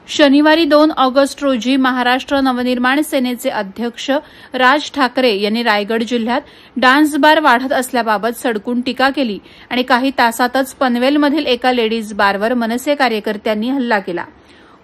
शनिवारी 2 ऑगस्ट रोजी महाराष्ट्र नवनिर्माण सेनेचे अध्यक्ष राज ठाकरे यांनी रायगड जिल्ह्यात डान्स बार वाढत असल्याबाबत सडकून टीका केली आणि काही तासातच पनवेलमधील एका लेडीज बारवर मनसे कार्यकर्त्यांनी हल्ला केला।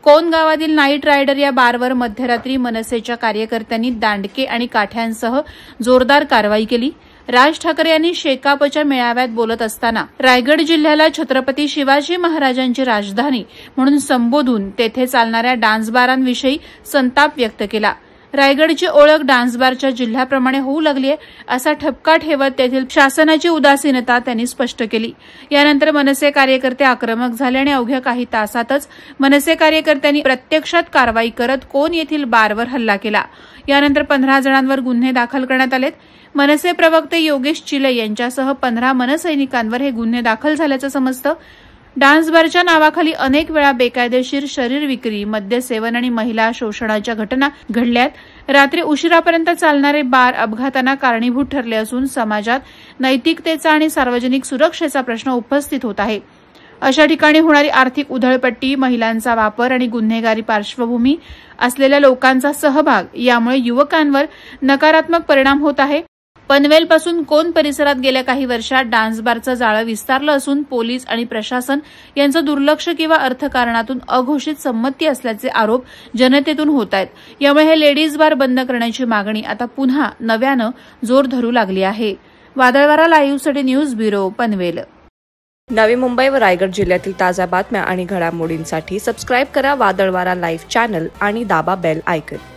कोन गावातील नाईट रायडर या बारवर मध्यरात्री मनसेच्या कार्यकर्त्यांनी दांडके आणि काठ्यांसह जोरदार कारवाई केली। राज ठाकरे यांनी शेकापच्या मेळाव्यात बोलत असताना रायगड जिल्ह्याला छत्रपती शिवाजी महाराजांची राजधानी म्हणून संबोधून तेथे चालणाऱ्या डान्स बारांविषयी संताप व्यक्त केला। रायगडची ओळख डान्स बारच्या जिल्ह्याप्रमाणे होऊ लागली आहे असा ठपका ठेवत तेथील शासनाची उदासीनता त्यांनी स्पष्ट केली। यानंतर मनसे कार्यकर्ते आक्रमक झाले आणि अवघ्या काही तासातच मनसे कार्यकर्त्यांनी प्रत्यक्षात कारवाई करत कोन येथील बारवर हल्ला केला। यानंतर 15 जणांवर गुन्हे दाखल करण्यात आलेत। मनसे प्रवक्ते योगेश चिले यांच्यासह 15 मनसैनिकांवर हे गुन्हे दाखल झाल्याचं समजतं। डान्स बारच्या नावाखाली अनेक वेळा बेकायदेशीर शरीर विक्री, मद्यसेवन आणि महिला शोषणाच्या घटना घडल्यात। रात्री उशिरापर्यंत चालणारे बार अपघातांना कारणीभूत ठरले असून समाजात नैतिकतेचा आणि सार्वजनिक सुरक्षेचा प्रश्न उपस्थित होत आहे। अशा ठिकाणी होणारी आर्थिक उधळपट्टी, महिलांचा वापर आणि गुन्हेगारी पार्श्वभूमी असलेल्या लोकांचा सहभाग यामुळे युवकांवर नकारात्मक परिणाम होत आहे। पनवेलपासून कोन परिसरात गेल्या काही वर्षात डान्स बारचं जाळं विस्तारलं असून पोलीस आणि प्रशासन यांचं दुर्लक्ष किंवा अर्थकारणातून अघोषित संमती असल्याचे आरोप जनतेतून होत आहेत। यामुळे हे लेडीज बार बंद करण्याची मागणी आता पुन्हा नव्यानं जोर धरू लागली आहे। वादळवारा लाईव्हसाठी न्यूज ब्युरो, पनवेल। नवी मुंबई व रायगड जिल्ह्यातील ताज्या बातम्या आणि घडामोडींसाठी सबस्क्राईब करा वादळवारा लाईव्ह चॅनल आणि दाबा बेल आयकॉन।